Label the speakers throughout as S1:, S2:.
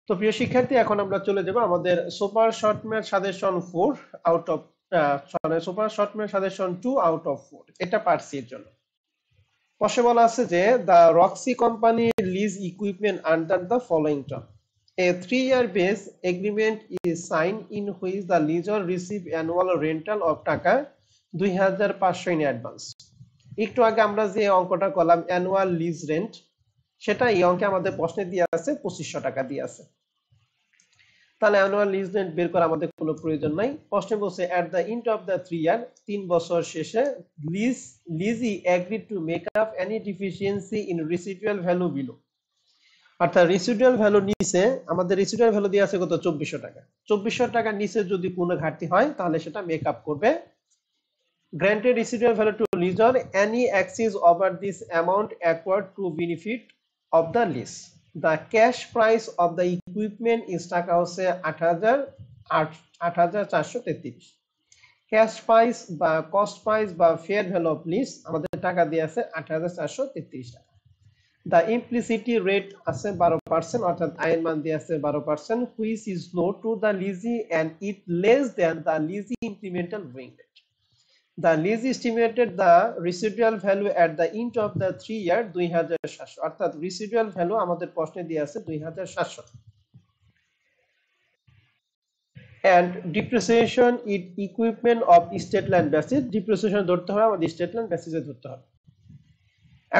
S1: তো প্রিয় শিক্ষার্থী, এখন আমরা চলে যাব আমাদের super short math suggestion 4 out of super short math suggestion 2 out of 4, এটা পার্ট সি এর জন্য। পাশে বলা আছে যে the Roxy company lease equipment under the following term. A 3-year base agreement is signed in which the lessor receive annual rental of টাকা 2500 in advance. একটু আগে আমরা যে অঙ্কটা করলাম অ্যানুয়াল লিজ রেন্ট, সেটা এই অঙ্কে আমাদের প্রশ্নে দিয়ে আছে 2500 টাকা দিয়ে আছে। তাহলে অ্যানুয়াল লিজ রেন্ট বের করা আমাদের কোনো প্রয়োজন নাই। প্রশ্নে বলছে এট দ্য এন্ড অফ দ্য 3 ইয়ার, 3 বছর শেষে lessee agree to make up any deficiency in residual value below. অর্থাৎ রেসিডুয়াল ভ্যালু নিচে আমাদের রেসিডুয়াল ভ্যালু দিয়ে আছে কত 2400 টাকা। 2400 টাকার নিচে যদি কোনো ঘাটতি হয় তাহলে সেটা মেক আপ করবে। Granted residual value to lessor any excess over this amount acquired to benefit of the lease. The cash price of the equipment is টাকা হচ্ছে 8433। ক্যাশ প্রাইস বা কস্ট প্রাইস বা ফেয়ার ভ্যালু অফ লিজ আমাদের টাকা দিয়ে আছে 8433 টাকা। The implicity rate আছে 12%, অর্থাৎ আয়ের মান দিয়ে আছে 12%, which is low to the lessee and it less than the lessee incremental rate. The lease estimated the residual value at the end of the 3 year 2700, অর্থাৎ residual value আমাদের প্রশ্নে দিয়ে আছে 2700। and depreciation in equipment of state land basis, depreciation ধরতে হবে আমাদের state land বেসিসে ধরতে হবে।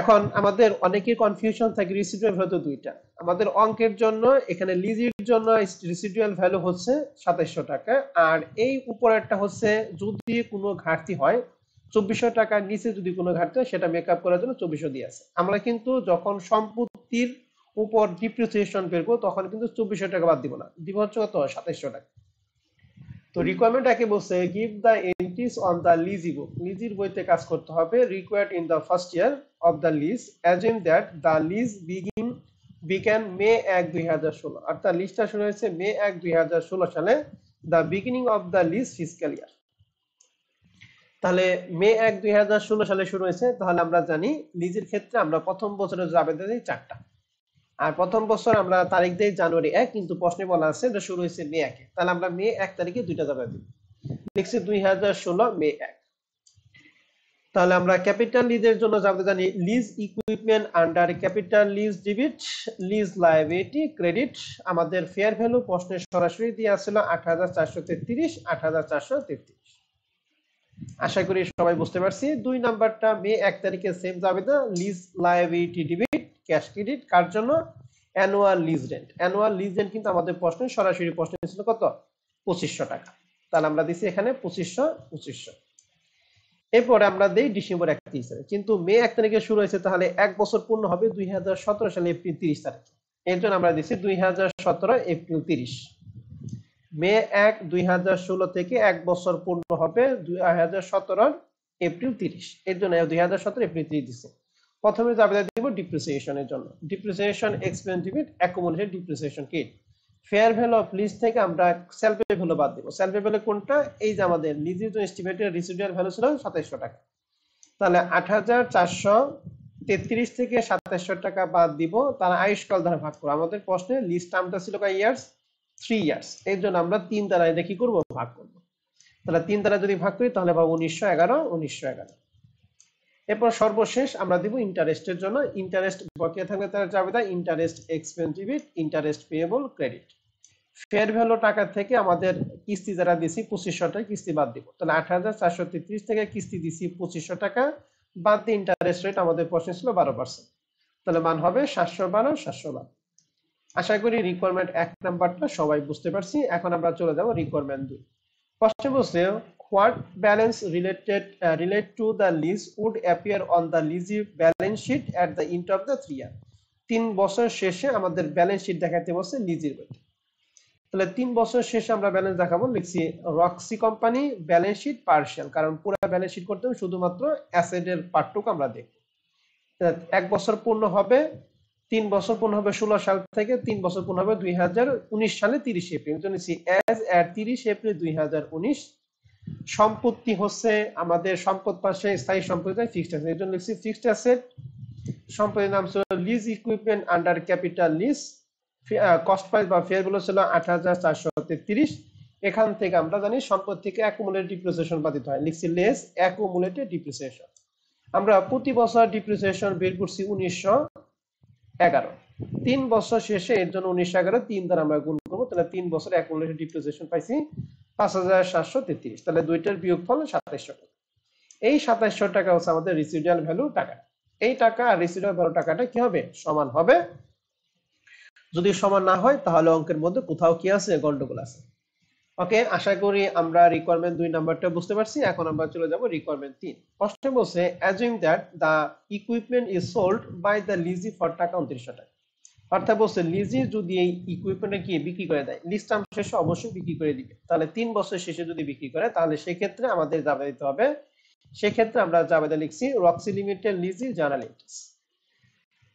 S1: এখন আমাদের অনেকের কনফিউশন থাকে রেসিডুয়াল ভ্যালু দুইটা। আমাদের অঙ্কের জন্য এখানে লিজের জন্য রেসিডুয়াল ভ্যালু হচ্ছে 2700 টাকা, আর এই উপরেরটা হচ্ছে যদি কোনো ঘাটতি হয় 2400 টাকার নিচে যদি কোনো ঘাটতি হয় সেটা মেকআপ করার জন্য 2400 দিয়ে আছে। আমরা কিন্তু যখন সম্পত্তির উপর ডিপ্রিসিয়েশন বের করব তখন কিন্তু 2400 টাকা বাদ দিব না, দিব হচ্ছে কত 2700 টাকা। তো রিকোয়ারমেন্ট একে বলছে give the entries on the lessee book, লিজির বইতে কাজ করতে হবে। Required in the first year of the lease assume that the lease began May 1 2016, অর্থাৎ লিজটা শুরু হয়েছে মে 1 2016 সালে। The beginning of the lease fiscal year, তাহলে মে 1 2016 সালে শুরু হয়েছে। তাহলে আমরা জানি লিজের ক্ষেত্রে আমরা প্রথম বছরের আবেদন দিই 4টা, আর প্রথম বছর আমরা তারিখ দেই জানুয়ারি 1, কিন্তু প্রশ্নে বলা আছে এটা শুরু হয়েছে মে 1 এ। তাহলে আমরা মে 1 তারিখে দুইটা যাবে দিব, লিখছি 2016 মে 1। তাহলে আমরা ক্যাপিটাল লিজের জন্য যাবে জানি lease equipment under capital lease debit lease liability credit. আমাদের ফেয়ার ভ্যালু প্রশ্নে সরাসরি দিয়ে আসছিল 8433 8433। আশা করি সবাই বুঝতে পারছি। 2 নাম্বারটা মে 1 তারিখে সেম যাবে না, lease liability debit cash credit, কার জন্য annual lease rent. Annual lease rent কিন্তু আমাদের প্রশ্নে সরাসরি প্রশ্ন ছিল কত 2500 টাকা। তাহলে আমরা দিছি এখানে 2500। এরপরে আমরা দেই ডিসেম্বর 31 তারিখ, কিন্তু মে 1 তারিখে শুরু হয়েছে, তাহলে এক বছর পূর্ণ হবে 2017 সালে এপ্রিল 30 তারিখে। এর জন্য আমরা দিছি 2017 এপ্রিল 30। মে 1 2016 থেকে এক বছর পূর্ণ হবে 2017 এপ্রিল 30, এর জন্য 2017 এপ্রিল 30 দিছে। প্রথমে যাবে দিব ডিপ্রিসিয়েশনের জন্য, depreciation expense debit accumulated depreciation কিট। ফেয়ার ভ্যালু অফ লিজ থেকে আমরা সেলফ ভ্যালু বাদ দিব। সেলফ ভ্যালু কোনটা, এই যে আমাদের লিজের জন্য এস্টিমেটেড রেসিডুয়াল ভ্যালু ছিল 2700 টাকা। তাহলে 8433 থেকে 2700 টাকা বাদ দিব, তারা আয়ুষ্কাল দ্বারা ভাগ করব। আমাদের প্রশ্নে লিজ টার্মটা ছিল কয় ইয়ার্স, 3 ইয়ার্স, এর জন্য আমরা 3 দ্বারা এটা কি করব, ভাগ করব। তাহলে 3 দ্বারা যদি ভাগ করি তাহলে পাবো 1911। এরপর সর্বশেষ আমরা দিব ইন্টারেস্টের জন্য। ইন্টারেস্ট বকেয়া থাকলে তার যাবে the interest expense debit interest payable credit. Fair value টাকা থেকে আমাদের কিস্তি যারা দিছি 2500 টাকা কিস্তি বাদ দিব। তাহলে 8433 থেকে কিস্তি দিছি 2500 টাকা, বাদ দিয়ে ইন্টারেস্ট রেট আমাদের প্রশ্ন ছিল 12%, তাহলে মান হবে 712। আশা করি রিকোয়ারমেন্ট 1 নাম্বারটা সবাই বুঝতে পারছি। এখন আমরা চলে যাব রিকোয়ারমেন্ট 2। প্রশ্ন বলছে what balance relate to the lease would appear on the lease balance sheet at the end of the 3 year। 3 বছর শেষে আমাদের ব্যালেন্স শিট দেখাতে বলছে লিজের বইতে। তাহলে 3 বছর শেষে আমরা ব্যালেন্স দেখাবো, লিখছি Roxy company balance sheet partial, কারণ পুরো ব্যালেন্স শিট করতে হবে, শুধুমাত্র অ্যাসেটের পার্টটুকু আমরা দেখব। 1 বছর পূর্ণ হবে, 3 বছর পূর্ণ হবে 16 সাল থেকে, 3 বছর পূর্ণ হবে 2019 সালে 30 এপ্রিল। তো নিছি অ্যাজ এট 30 এপ্রিল 2019। সম্পত্তি হচ্ছে আমাদের সম্পদ পাশে স্থায়ী সম্পত্তি ফিক্সড অ্যাসেট, এর জন্য লিখছি ফিক্সড অ্যাসেট। সম্পত্তির নাম ছিল lease equipment under capital lease, cost price বা ফেয়ার ভ্যালু ছিল ৮৪৩৩। এখান থেকে আমরা জানি সম্পদ থেকে অ্যাকুমুলেটেড ডিপ্রিসিয়েশন বাতিত হয়, লিখছি লেস অ্যাকুমুলেটেড ডিপ্রিসিয়েশন। আমরা প্রতি বছর ডিপ্রিসিয়েশন বের করছি ১৯১১। ৩ বছর শেষে এর জন্য ১৯১১ ৩ দ্বারা আমরা গুণ করবো, তাহলে ৩ বছর অ্যাকুমুলেটেড ডিপ্রিসিয়েশন পাইছি ৫৭৩৩। তাহলে দুইটার বিয়োগফল ২৭০০ টাকা। এই ২৭০০ টাকা হচ্ছে আমাদের রিসিডুয়াল ভ্যালু টাকা। এই টাকা আর রিসিডুয়াল ভ্যালু টাকাটা কি হবে? সমান হবে। যদি সমান না হয় তাহলে অঙ্কের মধ্যে কোথাও কি আছে? গন্ডগোল আছে। ওকে, আশা করি আমরা রিকোয়ারমেন্ট ২ নাম্বারটা বুঝতে পারছি। এখন আমরা চলে যাব রিকোয়ারমেন্ট ৩। প্রশ্নে বলছে assume that the equipment is sold by the lessee for টাকা ২৯০০ টাকা। অর্থাৎ বলছে লিজি যদি এই ইকুইপমেন্টে কি বিক্রি করে দেয়, লিজ টার্ম শেষে অবশ্যই বিক্রি করে দিবে। তাহলে ৩ বছর শেষে যদি বিক্রি করে তাহলে সেই ক্ষেত্রে আমাদের জাবেদা দিতে হবে। সেক্ষেত্রে আমরা জাবেদা লিখছি Roxie limited lessee journal entries.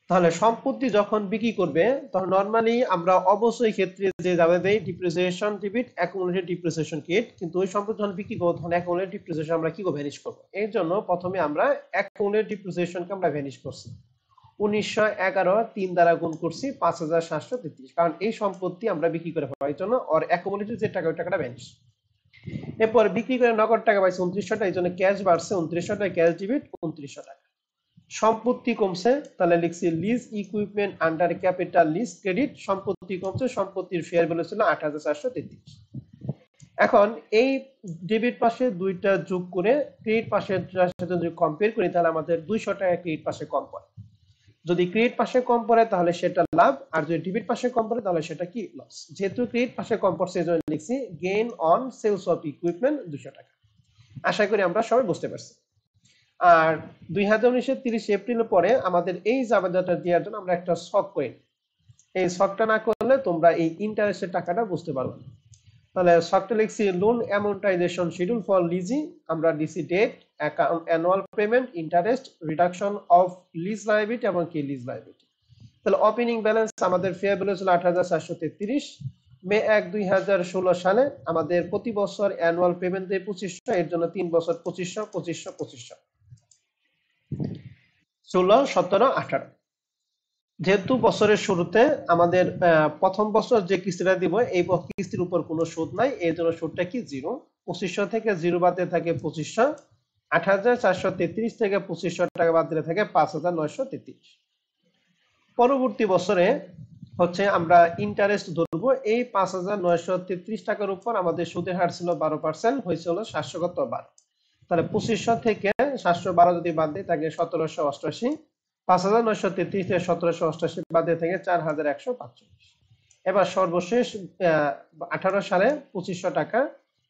S1: তাহলে সম্পত্তি যখন বিক্রি করবে তখন নরমালি আমরা অবশ্যই ক্ষেত্রে যে জাবেদা দেই depreciation debit accumulated depreciation credit, কিন্তু ওই সম্পত্তি যখন বিক্রি করব তখন অ্যাকুমুলেটেড ডিপ্রিসিয়েশন আমরা কি করে ভ্যানিশ করব? এর জন্য প্রথমে আমরা অ্যাকুমুলেটেড ডিপ্রিসিয়েশনকে আমরা ভ্যানিশ করছি ১৯১১ ৩ দ্বারা গুণ করছি ৫৭৩৩, কারণ এই সম্পত্তি আমরা বিক্রি করে পাওয়ার জন্য আর অ্যাকুমুলেটেড যে টাকা ওই টাকাটা ভ্যানিশ। এরপর বিক্রি করে নগদ টাকা পাইছি ২৯০০ টাকা, এই জন্য ক্যাশ বাড়ছে ২৯০০ টাকা, ক্যাশ ডেবিট ২৯০০ টাকা। সম্পত্তি কমছে, তাহলে লিখছি lease equipment under capital lease credit. সম্পত্তি কমছে, সম্পত্তির ফেয়ার ভ্যালু ছিল ৮৪৩৩। এখন এই ডেবিট পাশে দুইটা যোগ করে ক্রেডিট পাশের সাথে যদি কম্পেয়ার করি তাহলে আমাদের ২০০ টাকা ক্রেডিট পাশে কম পড়ে। যদি ক্রেডিট পাশে কম পড়ে তাহলে সেটা লাভ, আর যদি ডেবিট পাশে কম পড়ে তাহলে সেটা কি? লস। যেহেতু ক্রেডিট পাশে কম পড়ছে এজন্য লিখছি gain on sales of equipment ২০০ টাকা। আশা করি আমরা সবাই বুঝতে পারছি। আর ২০১৯ এর ৩০ এপ্রিল পরে আমাদের এই জাবেদাটা দেওয়ার জন্য আমরা একটা শক করি। এই শকটা না করলে তোমরা এই ইন্টারেস্টের টাকাটা বুঝতে পারবে না। তাহলে শকটা লিখছি loan amortization schedule for lessee. আমরা দিছি date, annual payment, interest, reduction of lease liability এবং কি লিজ লায়াবিলিটি। তাহলে ওপেনিং ব্যালেন্স আমাদের ফেয়ার ভ্যালু ছিল ৮৪৩৩। মে ১ ২০১৬ সালে আমাদের প্রতি বছর অ্যানুয়াল পেমেন্ট দেয় ২৫০০, এর জন্য ৩ বছর ২৫০০ ২৫০০ ২৫০০ ১৬ ১৭ ১৮। যেহেতু বছরের শুরুতে আমাদের প্রথম বছর যে কিস্তিটা দিব এই কিস্তির উপর কোনো সুদ নাই, এই জন্য সুদটা কি? 0। ২৫০০ থেকে 0 বাদ দিয়ে থাকে ২৫০০। ৮৪৩৩ থেকে ২৫০০ টাকা বাদ দিলে থাকে ৫৯৩৩। পরবর্তী বছরে হচ্ছে আমরা ইন্টারেস্ট ধরবো। এই ৫৯৩৩ টাকার উপর আমাদের সুদের হার ছিল ১২%, হয়েছিল ৭০০ তাহলে ২৫০০ থেকে ৭১২ যদি বাদ দিই তাকে ১৭৮৮। ৫৯৩৩ থেকে ১৭৮৮ বাদ দিয়ে থেকে ৪১৪৫। এবার সর্বশেষ ১৮ সালে ২৫০০ টাকা,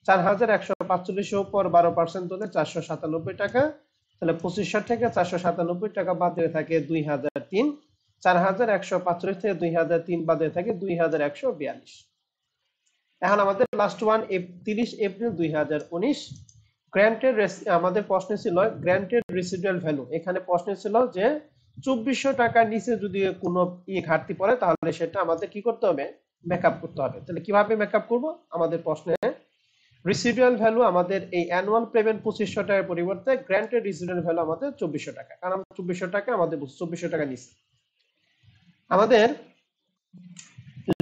S1: ৪১৪৫ উপর ১২% ধরলে ৪৯৭ টাকা। তাহলে ২৫০০ থেকে ৪৯৭ টাকা বাদ দিয়ে থাকে ২০০৩। ৪১৪৫ থেকে ২০০৩ বাদ দিয়ে থাকে ২১৪২। এখন আমাদের লাস্ট ওয়ান ৩০ এপ্রিল ২০১৯। গ্র্যান্টেড আমাদের প্রশ্ন ছিল গ্র্যান্টেড রেসিডুয়াল ভ্যালু। এখানে প্রশ্ন ছিল যে ২৪০০ টাকার নিচে যদি কোনো ঘাটতি পড়ে তাহলে সেটা আমাদের কি করতে হবে? মেকআপ করতে হবে। তাহলে কিভাবে মেকআপ করব? আমাদের প্রশ্নে রেসিডুয়াল ভ্যালু আমাদের এই অ্যানুয়াল পেমেন্ট ২৫০০ টাকার পরিবর্তে গ্র্যান্টেড রেসিডুয়াল ভ্যালু আমাদের ২৪০০ টাকা, কারণ ২৪০০ টাকা আমাদের ২৪০০ টাকা নিচে। আমাদের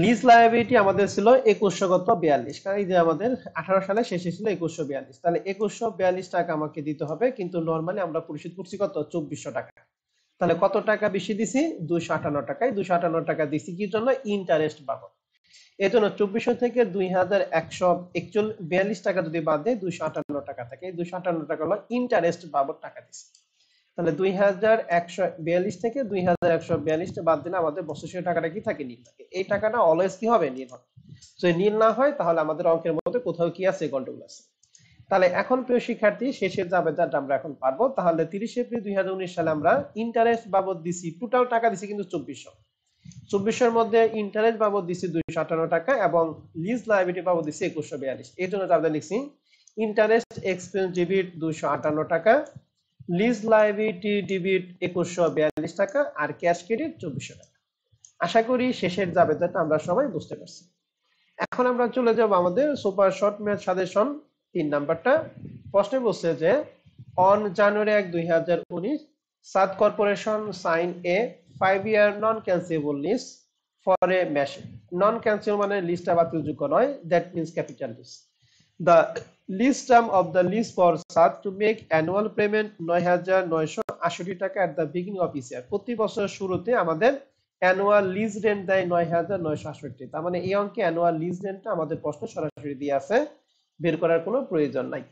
S1: লিজ লায়াবিলিটি আমাদের ছিল ২১৪২, কারণ এই যে আমাদের ১৮ সালে শেষে ছিল ২১৪২। তাহলে ২১৪২ টাকা আমাকে দিতে হবে, কিন্তু নরমালি আমরা পরিশোধ করছি কত? ২৪০০ টাকা। তাহলে কত টাকা বেশি দিছি? ২৫৮ টাকায়। ২৫৮ টাকা দিছি কি জন্য? ইন্টারেস্ট বাবদ। এই জন্য ২৪০০ থেকে ২১৪২ টাকা যদি বাদ দেয় ২৫৮ টাকা থাকে। এই ২৫৮ টাকা হলো ইন্টারেস্ট বাবদ টাকা দিছি। তাহলে ২১৪২ থেকে ২১৪২ বাদ দিলে আমাদের বছর শেষে টাকাটা কি থাকে? নীল থাকে। এই টাকাটা অলওয়েজ কি হবে? নীল হবে। যদি নীল না হয় তাহলে আমাদের অঙ্কের মধ্যে কোথাও কি আছে? গন্ডগোল আছে। তাহলে এখন প্রিয় শিক্ষার্থী শেষের জাবেদাটা আমরা এখন পারবো। তাহলে ৩০ এপ্রিল ২০১৯ সালে আমরা ইন্টারেস্ট বাবদ দিছি, টোটাল টাকা দিছি কিন্তু ২৪০০। ২৪০০ মধ্যে ইন্টারেস্ট বাবদ দিছি ২৫৮ টাকা এবং লিজ লায়াবিলিটি বাবদ দিছি ২১৪২। এই জন্য জাবেদা লিখছি ইন্টারেস্ট এক্সপেন্স ডেবিট ২৫৮ টাকা, লিজ লায়াবিলিটি ডেবিট ২১৪২ টাকা, আর ক্যাশ ক্রেডিট ২৪০০ টাকা। আশা করি শেষের জাবেদাটা আমরা সবাই বুঝতে পারছি। এখন আমরা চলে যাব আমাদের সুপার শর্ট ম্যাথ সাজেশন ৩ নাম্বারটা। প্রশ্নে বলছে যে on January ১ ২০১৯ Saad corporation sign a 5-year non-cancelable lease for a machine. Non-cancelable মানে লিজটা বাতিলযোগ্য নয়, that means capital lease. The lease term of the lease for SAT to make annual payment ৯৯৬৮ টাকা at the beginning of each year. প্রতি বছরের শুরুতে আমাদের annual lease rent দেয় ৯৯৬৮। তার মানে এই অঙ্কে অ্যানুয়াল লিজ রেন্টটা আমাদের প্রশ্ন সরাসরি দিয়ে আছে, বের করার কোনো প্রয়োজন নাই।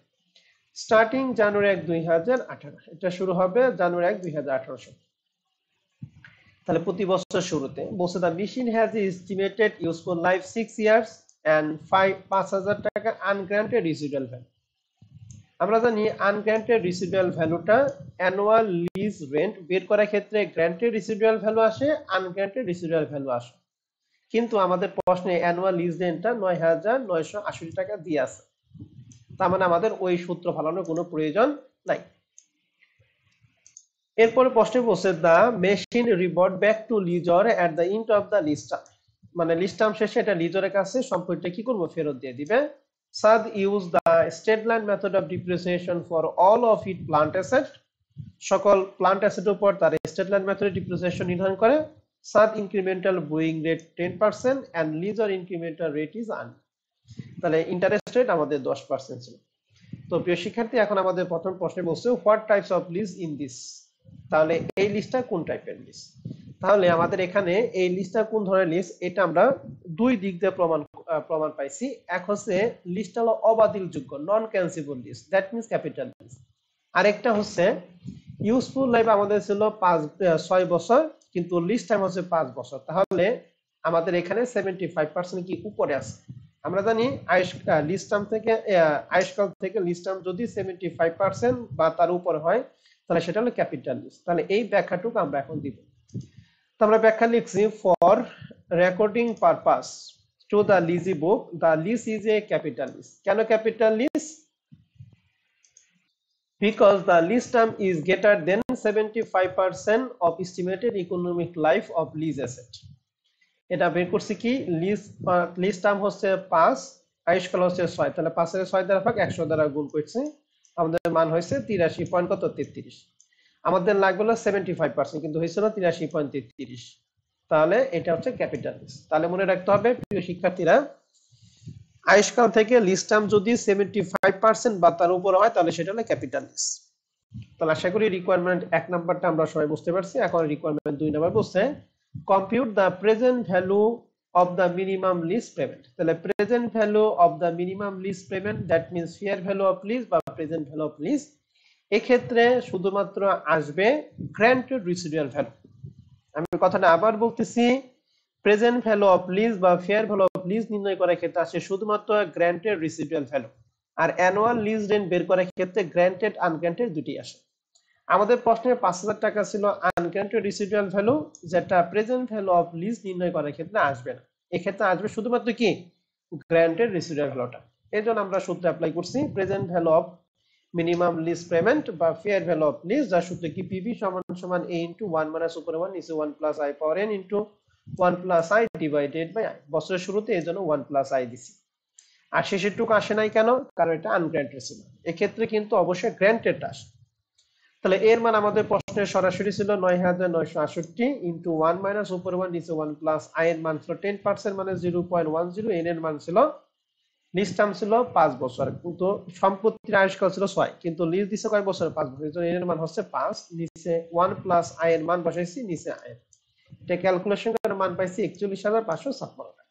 S1: স্টার্টিং জানুয়ারি ১ ২০১৮, এটা শুরু হবে জানুয়ারি ১ ২০১৮ সালে। তাহলে প্রতি বছর শুরুতে বলছে the machine has estimated useful life 6 years and ৫,০০০ টাকা আনগ্রান্টেড রিসিডুয়াল ভ্যালু। আমরা জানি আনগ্রান্টেড রিসিডুয়াল ভ্যালুটা অ্যানুয়াল লিজ রেন্ট বের করার ক্ষেত্রে গ্রান্টেড রিসিডুয়াল ভ্যালু আসে, আনগ্রান্টেড রিসিডুয়াল ভ্যালু আসে। কিন্তু আমাদের প্রশ্নে অ্যানুয়াল লিজ রেন্টটা ৯৯৮০ টাকা দিয়ে আছে, তার মানে আমাদের ওই সূত্র ফালানোর কোনো প্রয়োজন নাই। এরপরে প্রশ্নে বলছে the machine revert back to lessor at the end of the lease term, মানে লিজ টার্ম শেষে এটা লিজরের কাছে সম্পত্তিটা কি করব, ফেরত দিয়ে দিবে। Sad use the straight line method of depreciation for all of it plant asset, সকল প্লান্ট অ্যাসেটের উপর তার স্ট্রেট লাইন মেথডে ডিপ্রিসিয়েশন নির্ধারণ করে। Sad incremental borrowing rate 10% and lessor incremental rate is আন, তাহলে ইন্টারেস্ট রেট আমাদের 10% ছিল। তো প্রিয় শিক্ষার্থী, এখন আমাদের প্রথম প্রশ্নে বলছে what types of lease in this, তাহলে এই লিস্টটা কোন টাইপের লিজ। তাহলে আমাদের এখানে এই লিস্টটা কোন ধরনের লিজ, এটা আমরা দুই দিক দিয়ে প্রমাণ পাইছি। এক হচ্ছে লিস্টটা হলো অবাতিলযোগ্য, non cancellable lease, that means capital lease. আরেকটা হচ্ছে ইউজফুল লাইফ আমাদের ছিল ৬ বছর, কিন্তু লিজ টাইম হচ্ছে ৫ বছর। তাহলে আমাদের এখানে 75% কি উপরে আছে। আমরা জানি আয়ুষ্কাল থেকে লিজ টার্ম যদি 75% বা তার উপরে হয় তাহলে সেটা হলো ক্যাপিটাল লিজ। তাহলে এই ব্যাখ্যাটুকু আমরা এখন দিব। তো আমরা ব্যাখ্যা লিখছি for recording purpose to the lessee book the lease is a capital lease. কেন capital lease? Because the lease term is greater than 75% of estimated economic life of lease asset. এটা বের করছি কি, লিজ টার্ম হচ্ছে ৫, আয়ুষ্কাল হচ্ছে ৬, তাহলে ৫ এর ৬ দ্বারা ভাগ ১০০ দ্বারা গুণ করছি, আমাদের মান হয়েছে ৮৩.৩৩। আমাদের লাগবে হলো 75%, কিন্তু হয়েছিল ৮৩.৩৩। তাহলে এটা হচ্ছে ক্যাপিটাল লিজ। তাহলে মনে রাখতে হবে প্রিয় শিক্ষার্থীরা, আয়ুষ্কাল থেকে লিজ টার্ম যদি 75% বা তার উপর হয় তাহলে সেটা হলো ক্যাপিটাল লিজ। তাহলে আশা করি রিকোয়ারমেন্ট ১ নাম্বারটা আমরা সবাই বুঝতে পারছি। এখন রিকোয়ারমেন্ট ২ নাম্বার বলছে compute the present value of the minimum lease payment. তাহলে present value of the minimum lease payment, that means fair value of lease বা প্রেজেন্ট ভ্যালু অফ লিজ, এক্ষেত্রে শুধুমাত্র আসবে গ্র্যান্টেড রিসিডুয়াল ভ্যালু। আমি কথাটা আবার বলতেছি, প্রেজেন্ট ভ্যালু অফ লিজ বা ফেয়ার ভ্যালু অফ লিজ নির্ণয় করার ক্ষেত্রে আসে শুধুমাত্র গ্র্যান্টেড রিসিডুয়াল ভ্যালু, আর অ্যানুয়াল লিজ রেন্ট বের করার ক্ষেত্রে গ্র্যান্টেড আনগ্র্যান্টেড দুটি আসে। আমাদের প্রশ্নে ৫,০০০ টাকা ছিল আনগ্র্যান্টেড রিসিডুয়াল ভ্যালু, যেটা প্রেজেন্ট ভ্যালু অফ লিজ নির্ণয় করার ক্ষেত্রে আসবে না। এক্ষেত্রে আসবে শুধুমাত্র কি, গ্র্যান্টেড রিসিডুয়াল ভ্যালুটা। এই জন্য আমরা সূত্র অ্যাপ্লাই করছি present value of minimum lease payment বা ফেয়ার ভ্যালু অফ লিজ, যার সূত্র কি পিভি সমান a ইনটু 1 মাইনাস উপরে 1 নিচে 1 plus i power n into 1 plus i divided by i। বছরের শুরুতে এই জন্য 1 প্লাস i দিছি। আর শেষের টুকু আসে নাই কেন? কারণ এটা আনগ্র্যান্টেড ছিল। এক্ষেত্রে কিন্তু অবশ্যই গ্র্যান্টেড আসে। তাহলে এর মান আমাদের প্রশ্নে সরাসরি ছিল ৯৯৬৮ ইনটু 1 মাইনাস উপরে 1 নিচে 1 প্লাস i এর মান ছিল 10% মানে 0.10, n এর মান ছিল, লিজ টার্ম ছিল ৫ বছর, কিন্তু সম্পত্তির আয়ুষ্কাল ছিল ৬, কিন্তু লিজ দিছে কয় বছর? ৫ বছর। এজন্য n এর মান হচ্ছে ৫, নিচে 1 প্লাস i এর মান বসাইছি, নিচে i। এটা ক্যালকুলেশন করে মান পাইছি ৪১৫৫৫৬ টাকা।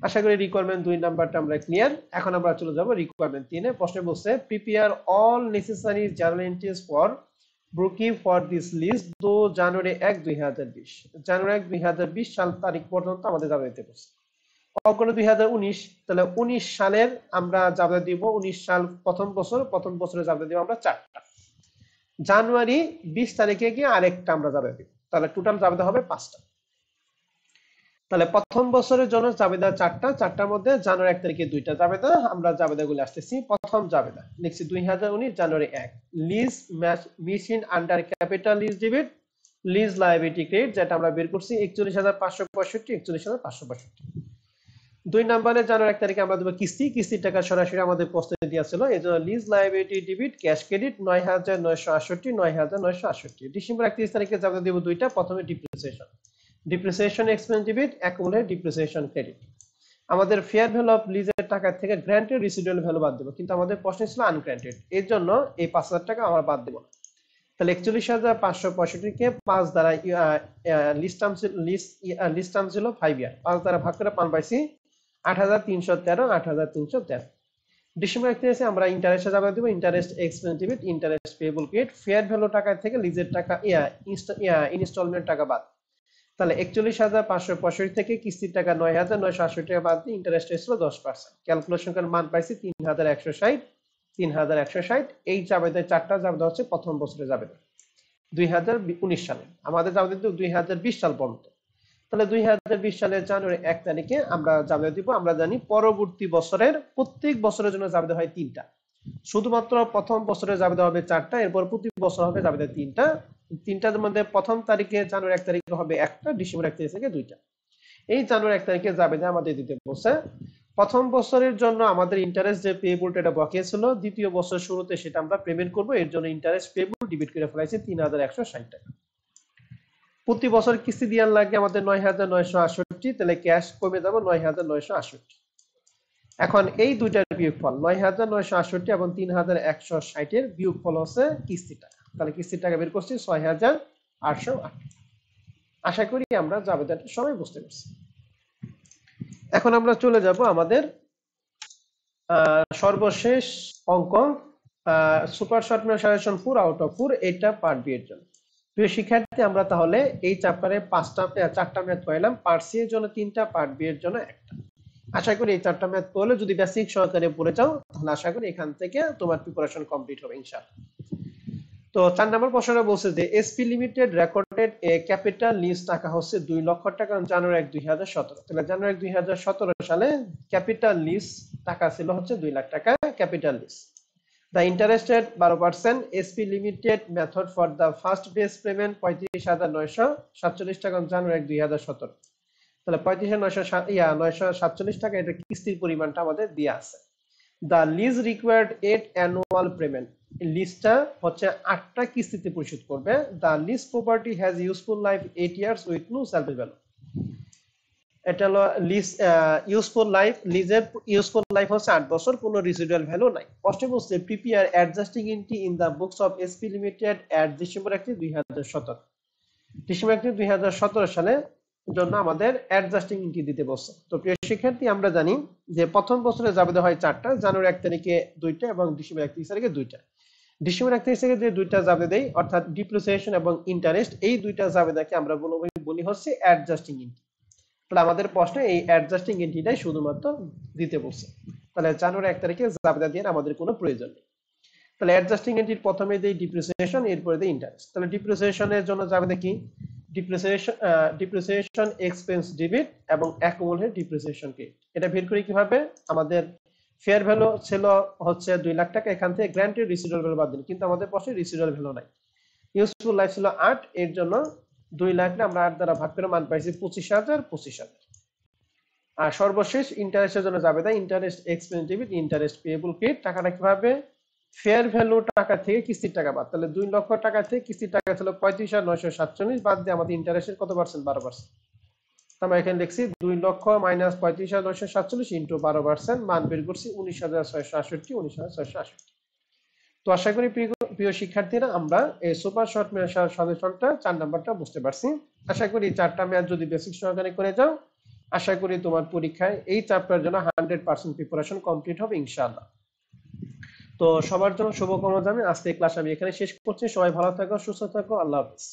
S1: আশা করি রিকোয়ারমেন্ট ২ নাম্বারটা আমরা ক্লিয়ার। এখন আমরা চলে যাব রিকোয়ারমেন্ট ৩ এ। প্রশ্নে বলছে prepare all necessary journal entries for Brookey for this lease though January ১ ২০২০। জানুয়ারি ১ ২০২০ সাল তারিখ পর্যন্ত আমাদের জানা দিতে বলছে। অগ্র ২০১৯, তাহলে ১৯ সালের আমরা জাবেদা দিব, ১৯ সাল প্রথম বছরে জাবেদা দিব আমরা ৪টা। জানুয়ারি ২০ তারিখে গিয়ে আরেকটা আমরা জাবেদা দিব, তাহলে টোটাল জাবেদা হবে ৫টা। তাহলে প্রথম বছরের জন্য জাবেদা ৪টা, ৪টার মধ্যে জানুয়ারি ১ তারিখে ২টা জাবেদা। আমরা জাবেদাগুলো আসতেছি। প্রথম জাবেদা লিখছি ২০১৯ জানুয়ারি ১, lease machine under capital lease debit lease liability credit, যেটা আমরা বের করছি ৪১৫৬৫, ৪১৫৬৫। ২ নম্বরে জানুয়ারি ১ তারিখে আমরা দেব কিস্তির টাকা সরাসরি আমাদের প্রশ্নে দেওয়া ছিল, এই জন্য lease liability debit cash credit ৯৯৬৮, ৯৯৬৮। ডিসেম্বর ৩১ তারিখে জাবেদা দেব ২টা, প্রথমে depreciation depreciation expense debit, accumulated depreciation credit. আমাদের ফেয়ার ভ্যালু অফ লিজের টাকা থেকে গ্র্যান্টেড রেসিডুয়াল ভ্যালু বাদ দেবো, কিন্তু আমাদের প্রশ্ন ছিল আনগ্র্যান্টেড, এর জন্য এই 5,000 টাকা আমরা বাদ দেবো না। তাহলে 41,565 কে 5 দ্বারা লিস্ট টার্ম ছিল 5 ইয়ার, 5 দ্বারা ভাগ করে পান পাইছি 8,313, 8,313। ডিসেম্বর 31 আমরা ইন্টারেস্টে যাবে দেব, interest expense debit, interest payable credit, fair value টাকা থেকে লিজের টাকা ইনস্টলমেন্ট টাকা বাদ। তাহলে 41,565 থেকে কিস্তির টাকা 9,968 টাকা বাদ দিয়ে ইন্টারেস্ট এসেছিল 10%। ক্যালকুলেশন করে মান পাইছি 3,160, 3,160। এই জাবেদায় 4টা জাবেদা হচ্ছে প্রথম বছরে জাবেদা 2019 সালে, আমাদের জাবেদা কিন্তু 2020 সাল পর্যন্ত। তাহলে 2020 সালের জানুয়ারি 1 তারিখে আমরা জাবেদা দিব। আমরা জানি পরবর্তী বছরের প্রত্যেক বছরের জন্য জাবেদা হয় 3টা, শুধুমাত্র প্রথম বছরের জাবেদা হবে 4টা, এরপর প্রতি বছর হবে জাবেদা 3টা। 3টার মধ্যে প্রথম তারিখে জানুয়ারি 1 তারিখে হবে 1টা, ডিসেম্বর 1 তারিখ থেকে 2টা। এই জানুয়ারি 1 তারিখে জাবেদা আমাদের দিতে বলছে প্রথম বছরের জন্য আমাদের ইন্টারেস্ট যে পেয়েবলটা এটা বকেয়া ছিল, দ্বিতীয় বছর শুরুতে সেটা আমরা পেমেন্ট করব, এর জন্য ইন্টারেস্ট পেয়েবল ডেবিট করে ফেলাইছি 3,160 টাকা। প্রতি বছর কিস্তি দেওয়ার লাগে আমাদের 9,968, তাহলে ক্যাশ কমে যাবে 9,968। এখন এই দুইটার বিয়োগফল 9,968 এবং 3,160 এর বিয়োগফল হচ্ছে কিস্তি টাকা। তাহলে কিস্তির টাকা বের করছি 6,808। আশা করি আমরা জাবেদাটা সবাই বুঝতে পারছি। এখন আমরা চলে যাব আমাদের সর্বশেষ অঙ্ক, super short suggestion 4 out of 4, এটা পার্ট বি এর জন্য। প্রিয় শিক্ষার্থী, আমরা তাহলে এই চ্যাপ্টারে 4টা ম্যাথ পাইলাম, পার্ট সি এর জন্য 3টা, পার্ট বি এর জন্য 1টা। আশা করি এই 4টা ম্যাথ পড়লে যদি বেসিক সহকারে পড়ে যাও, তাহলে আশা করি এখান থেকে তোমার প্রিপারেশন কমপ্লিট হবে ইনশাআল্লাহ। তো 4 নম্বর প্রশ্নটা বলছে যে এসপি লিমিটেড রেকর্ডেড এ ক্যাপিটাল লিজ টাকা হচ্ছে 2 লক্ষ টাকা জানুয়ারি 1, 2017। তাহলে জানুয়ারি 2017 সালে ক্যাপিটাল লিজ টাকা ছিল হচ্ছে 2 লাখ টাকা capital lease. The interest rate 12%, SP Limited method for the first base payment 35,947 টাকা জানুয়ারি 1, 2017। তাহলে 35,947 টাকা এটা কিস্তির পরিমাণটা আমাদের দেয়া আছে। The lease required 8 annual payment, লিজটা হচ্ছে 8টা কিস্তিতে পরিশোধ করবে। The lease property has useful life 8 years with no salvage value। এটা হলো লিজ ইউজফুল লাইফ, লিজের ইউজফুল লাইফ হচ্ছে 8 বছর, কোনো রেসিডুয়াল ভ্যালু নাই। প্রশ্ন বলছে prepare adjusting entry in the books of SP limited at December 1, 2017। ডিসেম্বর 1, 2017 সালে জন্য আমাদের অ্যাডজাস্টিং এন্ট্রি দিতে বলছে। তো প্রিয় শিক্ষার্থী, আমরা জানি যে প্রথম বছরে জাবেদা হয় 4টা, জানুয়ারি 1 তারিখে 2টা এবং ডিসেম্বর 31 তারিখে 2টা। ডিসেম্বর 31 তারিখে যে 2টা জাবেদা দেই, অর্থাৎ ডিপ্রিসিয়েশন এবং ইন্টারেস্ট, এই 2টা জাবেদাকে আমরা বলি হচ্ছে অ্যাডজাস্টিং এন্ট্রি। তাহলে আমাদের প্রশ্নে এই অ্যাডজাস্টিং এন্ট্রিটাই শুধুমাত্র দিতে বলছে। তাহলে জানুয়ারি 1 তারিখে জাবেদা দিয়ে আমাদের কোনো প্রয়োজন নেই। তাহলে অ্যাডজাস্টিং এন্ট্রির প্রথমে দেই ডিপ্রিসিয়েশন, এরপরে দেই ইন্টারেস্ট। তাহলে ডিপ্রিসিয়েশনের জন্য জাবেদা কি? ডিপ্রিসিয়েশন এক্সপেন্স ডেবিট এবং অ্যাকুমুলেটেড ডিপ্রিসিয়েশন ক্রেডিট। এটা বের করি কিভাবে? আমাদের ফেয়ার ভ্যালু ছিল হচ্ছে 2 লাখ টাকা, এখান থেকে গ্র্যান্টেড রেসিডুয়াল ভ্যালু বাদ দিন, কিন্তু আমাদের প্রশ্নে রেসিডুয়াল ভ্যালু নাই। ইউজফুল লাইফ ছিল 8, এর জন্য 2 লাখ আমরা 8 দ্বারা ভাগ করে মান পাইছি 25,000। আর সর্বশেষ ইন্টারেস্টের জন্য যাবে তাই interest expense debit, interest payable credit. টাকাটা কিভাবে? ফেয়ার ভ্যালু টাকা থেকে কিস্তির টাকা বাদ। তাহলে 2 লক্ষ টাকা থেকে কিস্তির টাকা ছিল 35,947, বাদ দিয়ে আমাদের ইন্টারেস্টের কত পার্সেন্ট? 12%। আমরা এখানে লিখছি 2 লক্ষ মাইনাস 35,947 ইন্টু 12%, মান বের করছি 19,668, 19,668। তো আশা করি প্রিয় শিক্ষার্থীরা আমরা এই সুপার শর্ট সাজেশনটা 4 নাম্বারটা বুঝতে পারছি। আশা করি 4টা ম্যাথ যদি বেসিক সহকারে করে যাও, আশা করি তোমার পরীক্ষায় এই চ্যাপ্টারের জন্য 100% প্রিপারেশন কমপ্লিট হবে ইনশাআল্লাহ। তো সবার জন্য শুভকামনা জানাই। আজকে ক্লাস আমি এখানে শেষ করছি। সবাই ভালো থাকো, সুস্থ থাকো, আল্লাহ হাফেজ।